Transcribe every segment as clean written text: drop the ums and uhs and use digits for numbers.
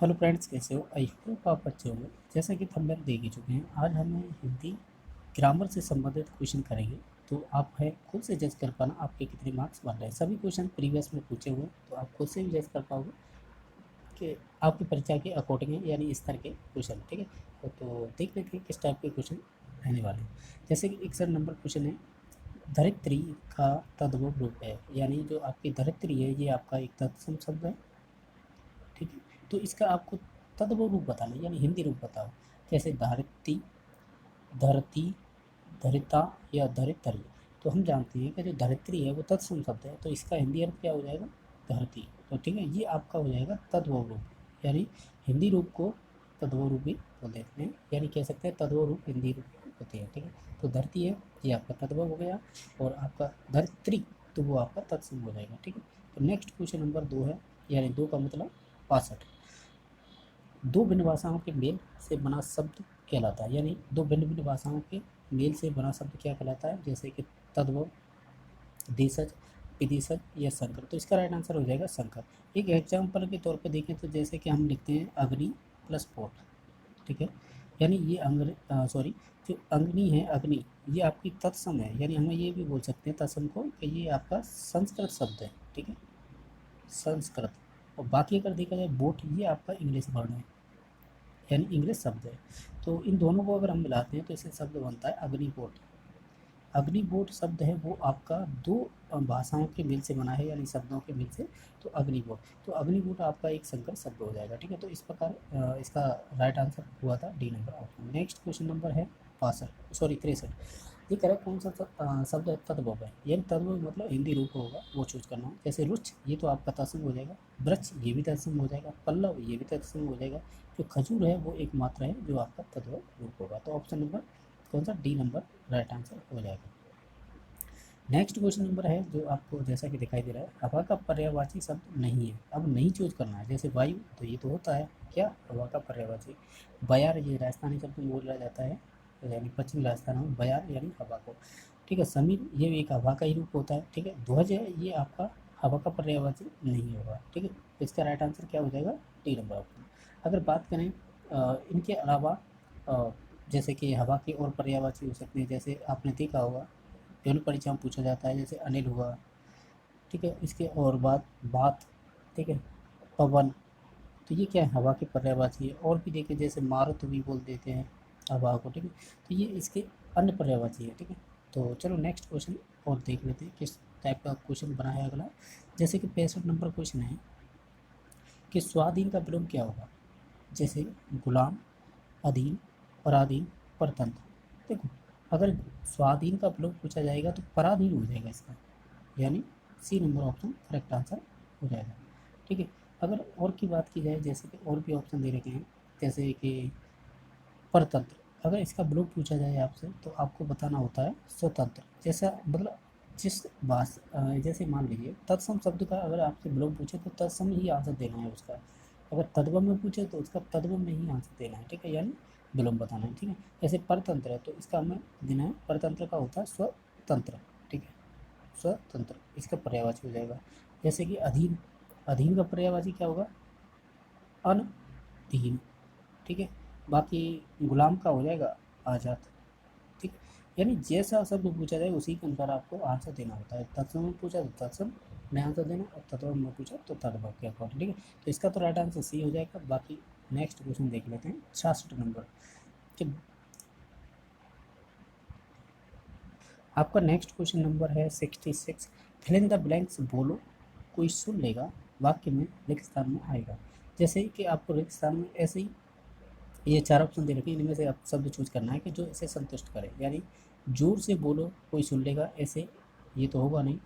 Hello friends, कैसे हो? I hope आप अच्छे होंगे। जैसा कि थंबनेल देख ही चुके हैं, आज हम हिंदी ग्रामर से संबंधित क्वेश्चन करेंगे। तो आप है खुद से जज कर पाना आपके कितने मार्क्स बन रहे हैं। सभी क्वेश्चन प्रीवियस में पूछे हुए हैं, तो आप खुद से भी जज कर पाओगे कि आपकी परीक्षा के अकॉर्डिंग है, यानी इस तरह के क्वेश्चन। ठीक है, तो देख लेते हैं किस टाइप के क्वेश्चन रहने वाले हैं। जैसे कि 61 नंबर क्वेश्चन है, धरित्री का तद्भव रूप है। यानी जो आपकी धरित्री है, ये आपका एक तत्सम शब्द है। ठीक है, तो इसका आपको तद्भव रूप बताना है, यानी हिंदी रूप बताओ। जैसे धरती, धरती, धरिता या धरित्री। तो हम जानते हैं कि जो धरित्री है वो तत्सम शब्द है, तो इसका हिंदी अर्थ क्या हो जाएगा? धरती। तो ठीक है, ये आपका हो जाएगा तद्भव रूप, यानी हिंदी रूप को तद्भव रूप भी बोल देते हैं, यानी कह सकते हैं तद्भव रूप हिंदी रूप होते हैं। ठीक है, तो धरती है ये आपका तद्भव हो गया, और आपका धरित्री तो वो आपका तत्सम हो जाएगा। ठीक है, तो नेक्स्ट क्वेश्चन नंबर 2 है, यानी 2 का मतलब 62। दो भिन्न भाषाओं के मेल से बना शब्द कहलाता है। यानी दो भिन्न भिन्न भाषाओं के मेल से बना शब्द क्या कहलाता है? जैसे कि तद्भव, देशज, विदेशज या संकर। तो इसका राइट आंसर हो जाएगा संकर। एक एग्जाम्पल के तौर पे देखें तो जैसे कि हम लिखते हैं अग्नि प्लस पोट। ठीक है, यानी ये सॉरी, जो अग्नि है, अग्नि, ये आपकी तत्सम है। यानी हमें ये भी बोल सकते हैं तत्सम को कि ये आपका संस्कृत शब्द है। ठीक है, संस्कृत। और बाकी अगर देखा जाए बोट, ये आपका इंग्लिश वर्ण है, यानी इंग्लिश शब्द है। तो इन दोनों को अगर हम मिलाते हैं तो इससे शब्द बनता है अग्निकोट। अग्निकोट शब्द है वो आपका दो भाषाओं के मिल से बना है, यानी शब्दों के मिल से। तो अग्निकोट, तो अग्निकोट आपका एक संकर शब्द हो जाएगा। ठीक है, तो इस प्रकार इसका राइट आंसर हुआ था D number option. Next question number है 63। ये कह रहा है कौन सा शब्द है तद्भव है, यानी तद्भव मतलब हिंदी रूप होगा वो चूज करना है। जैसे रुच, ये तो आपका तत्सम हो जाएगा। वृक्ष, ये भी तत्सम हो जाएगा। पल्लव, ये भी तत्सम हो जाएगा। जो खजूर है वो एक मात्रा है जो आपका तद्भव रूप होगा। तो ऑप्शन नंबर कौन सा? डी नंबर राइट आंसर हो जाएगा। नेक्स्ट क्वेश्चन नंबर है जो आपको जैसा कि दिखाई दे रहा है, हवा का पर्यायवाची शब्द नहीं है। अब नहीं चूज करना है। जैसे वायु, तो ये तो होता है क्या हवा का पर्यायवाची। बयार, ये राजस्थानी शब्द बोला जाता है, यानी पश्चिमी राजस्थान में बयार यानी हवा को। ठीक है, समीर, ये भी एक हवा का ही रूप होता है। ठीक है, ध्वज है, ये आपका हवा का पर्यायवाची नहीं होगा। ठीक है, तो इसका राइट आंसर क्या हो जाएगा? D number option. अगर बात करें इनके अलावा, अ, जैसे कि हवा के और पर्यायवाची हो सकते हैं। जैसे आपने देखा होगा यौन परीक्षा में पूछा जाता है, जैसे अनिल हुआ। ठीक है, इसके और बात बात। ठीक है, पवन, तो ये क्या है? हवा की पर्यायवाची है। और भी देखें जैसे मारुत भी बोल देते हैं हवा को। ठीक है, तो ये इसके अन्य पर्यायवाची है। ठीक है, तो चलो नेक्स्ट क्वेश्चन और देख लेते हैं किस टाइप का क्वेश्चन बना है अगला। जैसे कि 65 नंबर क्वेश्चन है कि स्वाधीन का विलोम क्या होगा? जैसे गुलाम, अधीन, पराधीन, परतंत्र। देखो, अगर स्वाधीन का विलोम पूछा जाएगा तो पराधीन हो जाएगा इसका, यानी C number option correct answer हो जाएगा। ठीक है, अगर और की बात की जाए, जैसे कि और भी ऑप्शन दे रखे हैं, जैसे कि परतंत्र, अगर इसका विलोम पूछा जाए आपसे तो आपको बताना होता है स्वतंत्र। जैसा मतलब जिस जैसे मान लीजिए तत्सम शब्द का अगर आपसे विलोम पूछे तो तत्सम ही आंसर देना है उसका। अगर तद्भव में पूछे तो उसका तद्भव में ही आंसर देना है। ठीक है, यानी विलोम बताना है। ठीक है, जैसे परतंत्र है तो इसका हमें देना है, परतंत्र का होता है स्वतंत्र। ठीक है, स्वतंत्र, इसका पर्यायवाची हो जाएगा। जैसे कि अधीन, अधीन का पर्यायवाची क्या होगा? अनधीन। ठीक है, बाकी गुलाम का हो जाएगा आज़ाद। ठीक, यानी जैसा शब्द पूछा जाए उसी के अनुसार आपको आंसर देना होता है। तत्सम में पूछा तो तत्सम में आंसर देना, और तत्व में पूछा तो तद्भव के अकॉर्डिंग। ठीक है, तो इसका तो राइट आंसर सी हो जाएगा। बाकी नेक्स्ट क्वेश्चन देख लेते हैं 66 नंबर कि आपका नेक्स्ट क्वेश्चन नंबर है 66। फिल इन द ब्लैंक्स बोलो, कोई सुन लेगा, वाक्य में रेगिस्तान में आएगा। जैसे कि आपको रेगिस्तान में ऐसे ही ये 4 ऑप्शन दे रखे हैं, इनमें से आप शब्द चूज करना है कि जो इसे संतुष्ट करे। यानी जोर से बोलो कोई सुन लेगा, ऐसे ये तो होगा नहीं।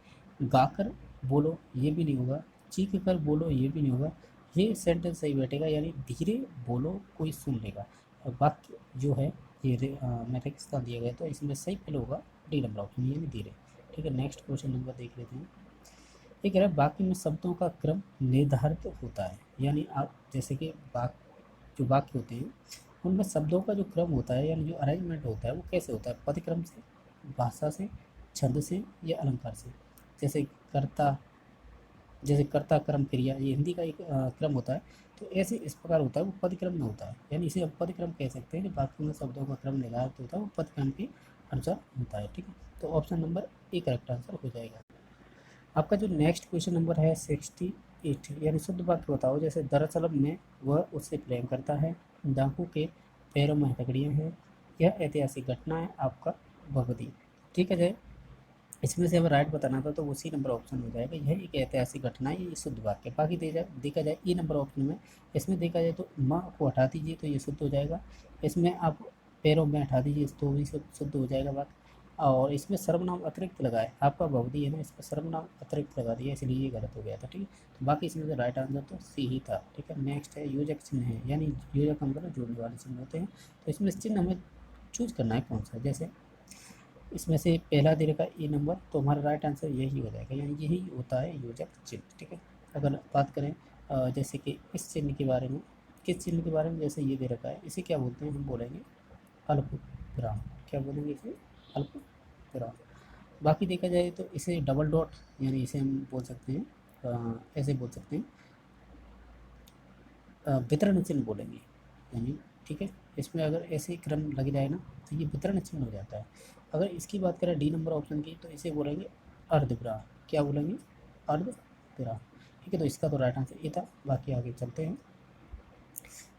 गाकर बोलो, ये भी नहीं होगा। चीख कर बोलो, ये भी नहीं होगा। ये सेंटेंस सही बैठेगा, यानी धीरे बोलो कोई सुन लेगा। और वाक्य जो है ये मैं रेगिस्तान दिया गया, तो इसमें सही फिल होगा डी नंबर ऑप्शन, यानी धीरे। ठीक है, नेक्स्ट क्वेश्चन नंबर देख लेते हैं। ये कह रहा है बाकी में शब्दों का क्रम निर्धारित होता है। यानी आप जैसे कि जो वाक्य होते हैं उनमें शब्दों का जो क्रम होता है, यानी जो अरेंजमेंट होता है वो कैसे होता है? पदक्रम से, भाषा से, छंद से या अलंकार से। जैसे कर्ता, जैसे कर्ता कर्म क्रिया, ये हिंदी का एक क्रम होता है। तो ऐसे इस प्रकार होता है, वो पद क्रम में होता है, यानी इसे हम पद क्रम कह सकते हैं कि वाक्य में शब्दों का क्रम निर्धारित होता है, वो पद क्रम के अनुसार होता है। ठीक है, तो option number A correct answer हो जाएगा। आपका जो नेक्स्ट क्वेश्चन नंबर है 68, यानी शुद्ध वाक्य बताओ। जैसे दरअसल में वह उससे प्रेम करता है, डाकू के पैरों में हथकड़ियाँ हैं, यह ऐतिहासिक घटना है आपका भगवती। ठीक है जय, इसमें से हमें राइट बताना था तो वो सी नंबर ऑप्शन हो जाएगा, यह एक ऐतिहासिक घटना है, ये शुद्ध वाक्य। बाकी देखा जाए ई नंबर ऑप्शन में, इसमें देखा जाए तो माँ को हटा दीजिए तो ये शुद्ध हो जाएगा, इसमें आप पैरों में हटा दीजिए तो भी शुद्ध हो जाएगा वाक्य। और इसमें सर्वनाम अतिरिक्त लगाए, आपका भवदी है ना, इस पर सर्वनाम अतिरिक्त लगा दिया, इसलिए ये गलत हो गया था। ठीक है, तो बाकी इसमें से राइट आंसर तो सी ही था। ठीक है, नेक्स्ट है योजक चिन्ह है, यानी योजक का मतलब जोड़ने वाले चिन्ह होते हैं। तो इसमें चिन्ह हमें चूज करना है कौन सा। जैसे इसमें से पहला दे रखा ए नंबर, तो हमारा राइट आंसर यही हो जाएगा, यानी यही होता है योजक चिन्ह। ठीक है, अगर बात करें जैसे कि इस चिन्ह के बारे में, किस चिन्ह के बारे में, जैसे ये दे रखा है, इसे क्या बोलते हैं, हम बोलेंगे अल्प विराम। क्या बोलेंगे इसे, अल्प विराम। बाकी देखा जाए तो इसे डबल डॉट, यानी इसे हम बोल सकते हैं ऐसे बोल सकते हैं वितरण चिन्ह बोलेंगे, यानी ठीक है, इसमें अगर ऐसे क्रम लग जाए ना तो ये वितरण चिन्ह हो जाता है। अगर इसकी बात करें डी नंबर ऑप्शन की, तो इसे बोलेंगे अर्धविराम। क्या बोलेंगे, अर्धविराम। ठीक है, तो इसका तो राइट आंसर ये था। बाकी आगे चलते हैं।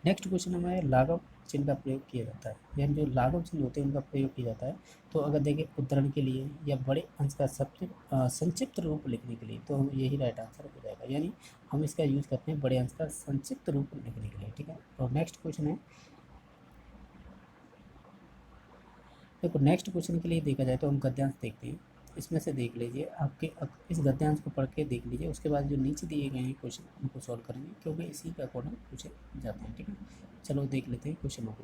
नेक्स्ट क्वेश्चन हमारे लाघव चिन्ह का प्रयोग किया जाता है, यानी जो लाघव चिन्ह होते हैं उनका प्रयोग किया जाता है। तो अगर देखें उद्धरण के लिए या बड़े अंश का सबसे संक्षिप्त रूप लिखने के लिए, तो हम यही राइट आंसर हो जाएगा, यानी हम इसका यूज़ करते हैं बड़े अंश का संक्षिप्त रूप लिखने के लिए। ठीक है, और नेक्स्ट क्वेश्चन है, देखो नेक्स्ट क्वेश्चन के लिए देखा जाए तो हम गद्यांश देखते हैं। इसमें से देख लीजिए, आपके इस गद्यांश को पढ़ के देख लीजिए, उसके बाद जो नीचे दिए गए हैं क्वेश्चन उनको सॉल्व करेंगे, क्योंकि इसी के अकॉर्डिंग पूछे जाते हैं। ठीक है, चलो देख लेते हैं क्वेश्चनों को।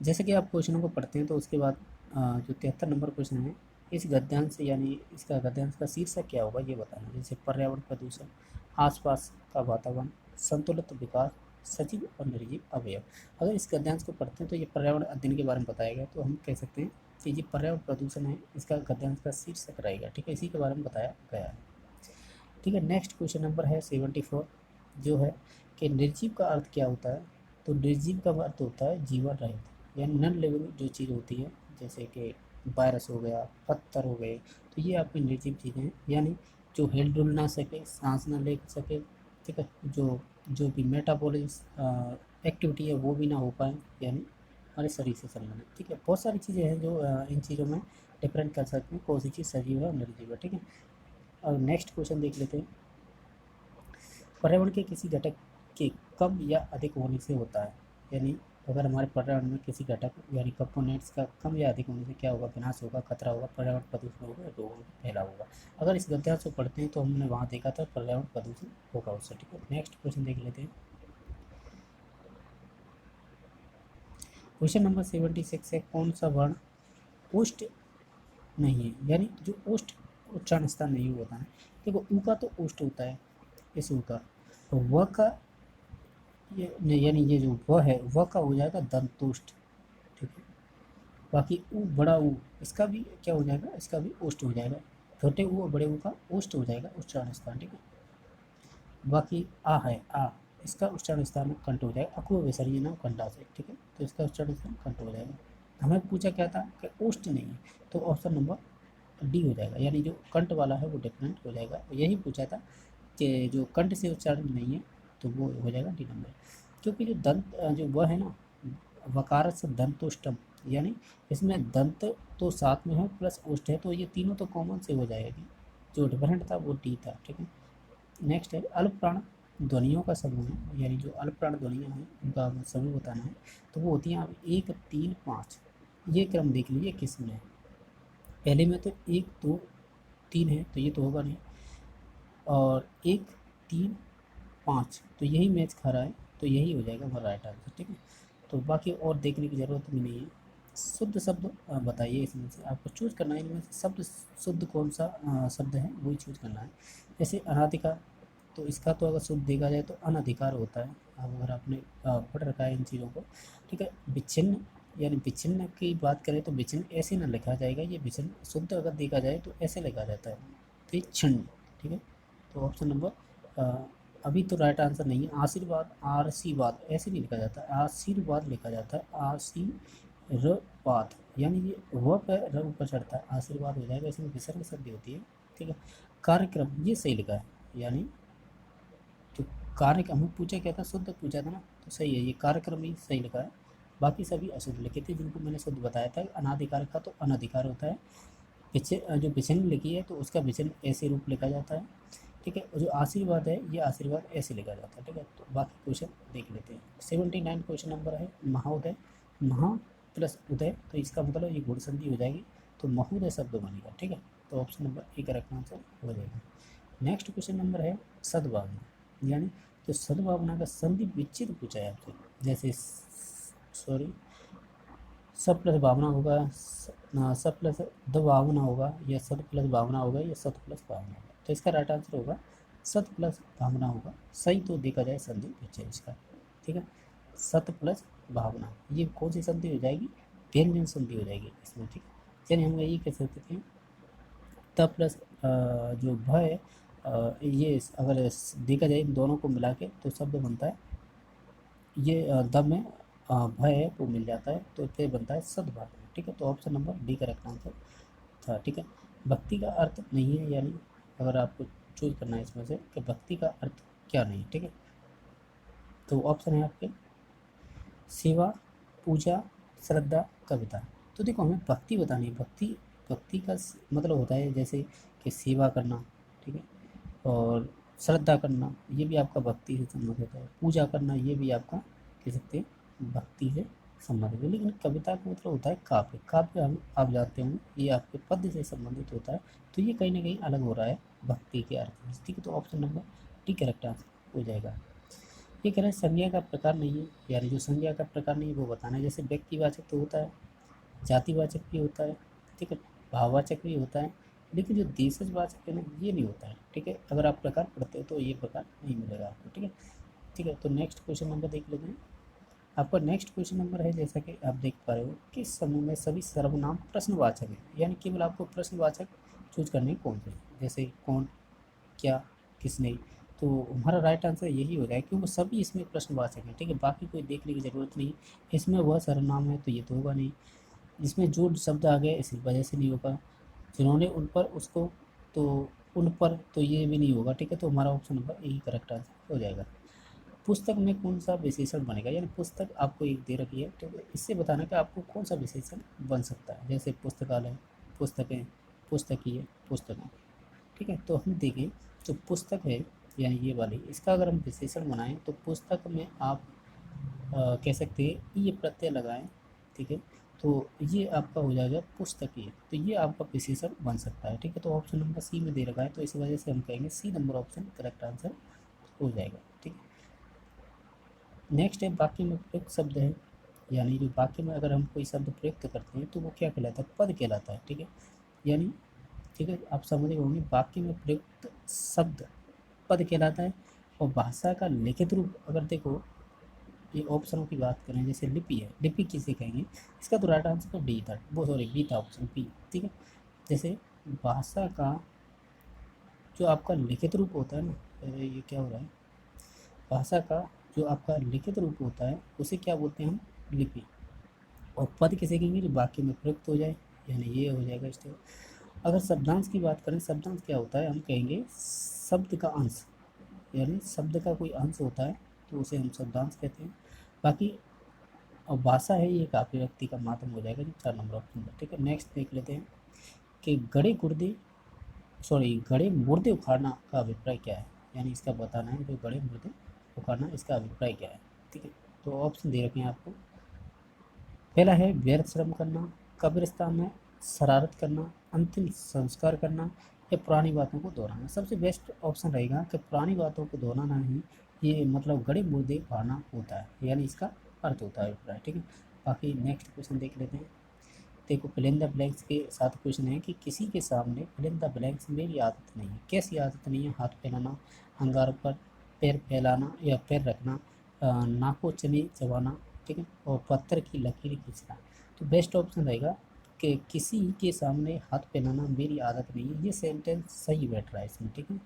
जैसे कि आप क्वेश्चनों को पढ़ते हैं तो उसके बाद जो 73 नंबर क्वेश्चन है, इस गद्यांश यानी इसका गद्यांश का शीर्षक क्या होगा ये बताना। जैसे पर्यावरण प्रदूषण, आसपास का वातावरण, संतुलित विकास, सजीव और निर्जीव अवयव। अगर इस गद्यांश को पढ़ते हैं तो ये पर्यावरण अध्ययन के बारे में बताया गया, तो हम कह सकते हैं कि ये पर्यावरण प्रदूषण है, इसका गद्यांश का शीर्षक रहेगा। ठीक है, इसी के बारे में बताया गया है। ठीक है, नेक्स्ट क्वेश्चन नंबर है 74, जो है कि निर्जीव का अर्थ क्या होता है। तो निर्जीव का अर्थ होता है जीवन रहित, यानी नॉन लिविंग जो चीज़ होती है, जैसे कि वायरस हो गया, पत्थर हो गए, तो ये आपकी निर्जीव चीज़ें हैं, यानी जो हिल डुल ना सके, सांस ना ले सके। ठीक है, जो भी मेटाबॉलिज्म एक्टिविटी है वो भी ना हो पाए, यानी हमारे शरीर से संबंधित। ठीक है, बहुत सारी चीज़ें हैं जो इन चीज़ों में डिफरेंट कर सकते हैं, कौन सी चीज़ सजीव है और निर्जीव है। ठीक है, और नेक्स्ट क्वेश्चन देख लेते हैं। पर्यावरण के किसी घटक के कम या अधिक होने से होता है, यानी अगर हमारे पर्यावरण में किसी घटक यानी कंपोनेंट्स का कम या अधिक होने से क्या होगा, विनाश होगा, खतरा होगा, पर्यावरण प्रदूषण होगा, रोगों का फैलाव होगा। अगर इस गद्यांश को पढ़ते हैं तो हमने वहाँ देखा था पर्यावरण प्रदूषण होगा उससे। ठीक है, नेक्स्ट क्वेश्चन देख लेते हैं। क्वेश्चन नंबर 76 है, कौन सा वर्ण ओष्ठ नहीं है, यानी जो ओष्ठ उच्चारण स्थान नहीं होता है। देखो ऊ का तो ओष्ठ होता है, इस ऊ का, तो व का ये नहीं, यानी ये जो व है व का हो जाएगा दंतोष्ठ। ठीक है, बाकी ऊ बड़ा ऊ, इसका भी क्या हो जाएगा, इसका भी ओष्ठ हो जाएगा। छोटे ऊ और बड़े ऊ का ओष्ठ हो जाएगा उच्चारण स्थान। ठीक है, बाकी आ है आ, इसका उच्चारण स्थान कंठ हो जाएगा, अकु विसर्जन कंठा से। ठीक है, तो इसका उच्चारण स्थान कंठ हो जाएगा। हमें पूछा क्या था कि ओष्ठ नहीं है, तो ऑप्शन नंबर डी हो जाएगा, यानी जो कंठ वाला है वो डिफरेंट हो जाएगा। यही पूछा था कि जो कंठ से उच्चारण नहीं है तो वो हो जाएगा डी नंबर, क्योंकि जो दंत जो वह है ना, वकार से दंतोष्टम, यानी इसमें दंत तो साथ में है प्लस ओष्ठ है, तो ये तीनों तो कॉमन से हो जाएगी, जो डिफरेंट था वो डी था। ठीक है, नेक्स्ट है अल्प प्राण ध्वनियों का समूह है, यानी जो अल्प प्राण ध्वनियाँ हैं उनका समूह बताना है। तो वो होती हैं आप 1 3 5, ये क्रम देख लीजिए किस में है। पहले में तो 1 2 3 है, तो ये तो होगा नहीं, और 1 3 5, तो यही मैच खा रहा है, तो यही हो जाएगा हमारा राइट आंसर। ठीक है, तो बाकी और देखने की ज़रूरत भी नहीं है। शुद्ध शब्द बताइए, इसमें से आपको चूज़ करना है, इनमें से शब्द शुद्ध कौन सा शब्द है वही चूज़ करना है। जैसे अनाधिकार, तो इसका तो अगर शुद्ध देखा जाए तो अनधिकार होता है, अब अगर आपने पढ़ रखा है इन चीज़ों को। ठीक है, विच्छिन्न, यानी विच्छिन्न की बात करें तो विच्छिन्न ऐसे ना लिखा जाएगा, ये विच्छिन्न शुद्ध अगर देखा जाए तो ऐसे लिखा जाता है, विच्छिन्न। ठीक है। तो ऑप्शन नंबर अभी तो राइट आंसर नहीं है। आशीर्वाद, आशीर्वाद ऐसे नहीं लिखा जाता, आशीर्वाद लिखा जाता है, आशीर्वाद, यानी ये व पे र ऊपर चढ़ता है, आशीर्वाद हो जाएगा, इसमें विसर्ग संधि होती है, ठीक है। कार्यक्रम ये सही लिखा है, यानी तो कार्य हमें पूछा क्या था, शुद्ध पूछा था ना, तो सही है, ये कार्यक्रम ही सही लिखा है। बाकी सभी अशुद्ध लिखे थे, जिनको मैंने शुद्ध बताया था। अनाधिकार का तो अनधिकार होता है, पीछे जो विचन लिखी है तो उसका विचन ऐसे रूप लिखा जाता है, ठीक है। और जो आशीर्वाद है ये आशीर्वाद ऐसे लिखा जाता है, ठीक है। तो बाकी क्वेश्चन देख लेते हैं। 79 क्वेश्चन नंबर है महाउदय, महा प्लस उदय, तो इसका मतलब ये गुण संधि हो जाएगी, तो महोदय शब्द बनेगा, ठीक है। तो option number A correct answer हो जाएगा। नेक्स्ट क्वेश्चन नंबर है सद्भावना, यानी तो सद्भावना का संधि विच्छेद पूछा है आपसे, जैसे सॉरी सब प्लस भावना होगा, सब प्लस द भावना होगा, या सत प्लस भावना होगा, या सत प्लस भावना होगा। तो इसका राइट आंसर होगा सत प्लस भावना होगा। सही तो देखा जाए संधि विच्छेद इसका, ठीक है। सत प्लस भावना, ये कौन सी संधि हो जाएगी, व्यंजन संधि हो जाएगी इसमें, ठीक है। यानी हम ये कह सकते हैं त प्लस जो भ है, ये अगर देखा जाए इन दोनों को मिला के तो शब्द बनता है, ये द में भय है वो मिल जाता है, तो फिर बनता है सद्भावना, ठीक है। तो option number D correct answer था, ठीक है। भक्ति का अर्थ नहीं है, यानी अगर आपको चूज करना है इसमें से कि भक्ति का अर्थ क्या नहीं, ठीक है, तो ऑप्शन है आपके सेवा, पूजा, श्रद्धा, कविता। तो देखो हमें भक्ति बतानी है, भक्ति भक्ति का मतलब होता है जैसे कि सेवा करना, ठीक है, और श्रद्धा करना ये भी आपका भक्ति से संबंधित होता है, पूजा करना ये भी आपका कह सकते हैं भक्ति से संबंधित है। लेकिन कविता का मतलब होता है काव्य, काव्य हम आप जानते होंगे ये आपके पद्य से संबंधित होता है, तो ये कहीं ना कहीं अलग हो रहा है भक्ति के अर्थ में, ठीक है। तो option number D correct answer हो जाएगा। ये कह रहे हैं संज्ञा का प्रकार नहीं है, यानी जो संज्ञा का प्रकार नहीं है वो बताना है। जैसे व्यक्तिवाचक तो होता है, जातिवाचक भी होता है, ठीक है, भाववाचक भी होता है, लेकिन जो देशजवाचक है ना ये नहीं होता है, ठीक है। अगर आप प्रकार पढ़ते हो तो ये प्रकार नहीं मिलेगा आपको, ठीक है, ठीक है। तो नेक्स्ट क्वेश्चन नंबर देख लेते हैं। आपका नेक्स्ट क्वेश्चन नंबर है, जैसा कि आप देख पा रहे हो कि समूह में सभी सर्वनाम प्रश्नवाचक है, यानी केवल आपको प्रश्नवाचक चूज करने कौन से, जैसे कौन, क्या, किसने। तो हमारा राइट आंसर यही हो जाएगा, क्योंकि सभी इसमें प्रश्नवाचक हैं, ठीक है। बाकी कोई देखने की ज़रूरत नहीं, इसमें वह सर्वनाम है तो ये तो होगा नहीं, इसमें जो शब्द आ गए इसी वजह से नहीं होगा, जिन्होंने उन पर उसको, तो उन पर तो ये भी नहीं होगा, ठीक है। तो हमारा ऑप्शन नंबर यही करेक्ट आंसर हो जाएगा। पुस्तक में कौन सा विशेषण बनेगा, यानी पुस्तक आपको एक दे रखी है, तो इससे बताना कि आपको कौन सा विशेषण बन सकता है, जैसे पुस्तकालय, पुस्तकें, पुस्तकीय, पुस्तकें, ठीक है। तो हम देखें जो पुस्तक है यानी ये वाली, इसका अगर हम विशेषण बनाएं तो पुस्तक में आप कह सकते हैं ये प्रत्यय लगाएं, ठीक है। तो ये आपका हो जाएगा पुस्तकीय, तो ये आपका विशेषण बन सकता है, ठीक है। तो ऑप्शन नंबर सी में दे रखा है, तो इस वजह से हम कहेंगे C number option correct answer हो जाएगा, ठीक है। नेक्स्ट है वाक्य में प्रयुक्त शब्द है, यानी जो वाक्य में अगर हम कोई शब्द प्रयुक्त करते हैं तो वो क्या कहलाता है, पद कहलाता है, ठीक है। यानी ठीक है, आप समझ गए होंगे, वाक्य में प्रयुक्त शब्द पद कहलाता है। और भाषा का लिखित रूप अगर देखो, ये ऑप्शनों की बात करें, जैसे लिपि है, लिपि किसे कहेंगे, इसका तो राइट आंसर डी था, वो सॉरी बी था, ऑप्शन बी, ठीक है। जैसे भाषा का जो आपका लिखित रूप होता है ना, अरे ये क्या हो रहा है, भाषा का जो आपका लिखित रूप होता है उसे क्या बोलते हैं हम, लिपि। और पद किसे कहेंगे, जो वाक्य में प्रयुक्त हो जाए, यानी ये हो जाएगा स्टेप। अगर शब्दांश की बात करें, शब्दांश क्या होता है, हम कहेंगे शब्द का अंश, यानी शब्द का कोई अंश होता है तो उसे हम शब्दांश कहते हैं। बाकी और भाषा है ये काफ़ी व्यक्ति का माध्यम हो जाएगा, जो 4 नंबर ऑप्शन है, ठीक है। नेक्स्ट देख लेते हैं कि गड़े मुर्दे उखाड़ना का अभिप्राय क्या है, यानी इसका बताना है, जो गड़े मुर्दे उखाड़ना इसका अभिप्राय क्या है, ठीक है। तो ऑप्शन दे रखे हैं आपको। पहला है व्यर्थ श्रम करना, कब्रिस्तान में शरारत करना, अंतिम संस्कार करना, या पुरानी बातों को दोहराना। सबसे बेस्ट ऑप्शन रहेगा कि पुरानी बातों को दोहराना ही ये मतलब गड़े मुर्दे उखाड़ना होता है, यानी इसका अर्थ होता है अभिप्राय, ठीक है। बाकी नेक्स्ट क्वेश्चन देख लेते हैं। देखो फिल इन द ब्लैंक्स के साथ क्वेश्चन है कि किसी के सामने फिल इन द ब्लैंक्स मेरी आदत नहीं है। कैसी आदत नहीं है, हाथ फैलाना, अंगार पर पैर फैलाना या पैर रखना, नाको चने चबाना, ठीक है, और पत्थर की लकीर खींचना। तो बेस्ट ऑप्शन रहेगा कि किसी के सामने हाथ फैलाना मेरी आदत नहीं है, ये सेंटेंस सही बैठ रहा है इसमें, ठीक है।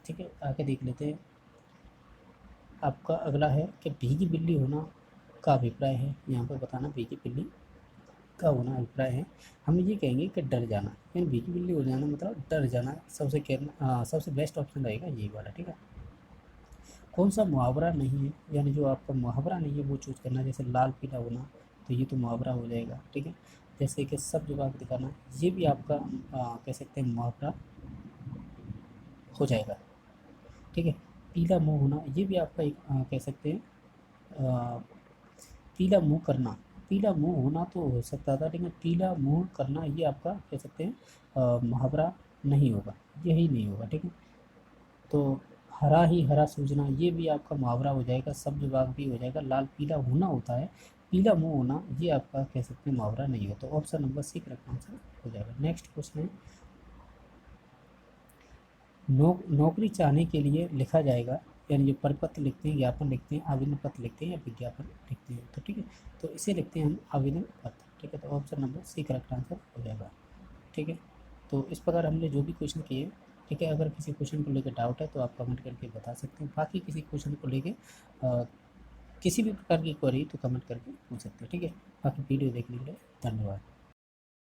ठीक है, आगे देख लेते हैं। आपका अगला है कि भीगी बिल्ली होना का अभिप्राय है, यहाँ पर बताना भीगी बिल्ली का होना अभिप्राय है। हम ये कहेंगे कि डर जाना, यानी भीगी बिल्ली हो जाना मतलब डर जाना, सबसे कहना सबसे बेस्ट ऑप्शन रहेगा यही वाला। ठीक है, कौन सा मुहावरा नहीं है, यानी जो आपका मुहावरा नहीं है वो चूज करना। जैसे लाल पीला होना, तो ये तो मुहावरा हो जाएगा। ठीक है, जैसे कि सब जवाब दिखाना, ये भी आपका कह सकते हैं मुहावरा हो जाएगा। ठीक है, पीला मुंह होना, ये भी आपका एक कह सकते हैं अ, पीला मुंह करना। पीला मुंह होना तो हो सकता था, लेकिन पीला मुंह करना ये आपका कह सकते हैं मुहावरा नहीं होगा, यही नहीं होगा। ठीक है, तो हरा ही हरा सूझना, ये भी आपका मुहावरा हो जाएगा, सब जवाब भी हो जाएगा। लाल पीला होना होता है, पीला मुंह होना ये आपका कह सकते हैं मुहावरा नहीं होता। तो option number C correct answer हो जाएगा। नेक्स्ट क्वेश्चन है, नौकरी चाहने के लिए लिखा जाएगा, यानी जो परिपत्र लिखते हैं, ज्ञापन लिखते हैं, आवेदन पत्र लिखते हैं या विज्ञापन लिखते हैं। तो ठीक है, तो इसे लिखते हैं हम आवेदन पत्र। ठीक है, तो option number C correct answer हो जाएगा। ठीक है, तो इस प्रकार हमने जो भी क्वेश्चन किए, ठीक है, अगर किसी क्वेश्चन को लेकर डाउट है तो आप कमेंट करके बता सकते हैं। बाकी किसी क्वेश्चन को लेके किसी भी प्रकार की क्वेरी तो कमेंट करके पूछ सकते हैं। ठीक है, बाकी वीडियो देखने के लिए धन्यवाद।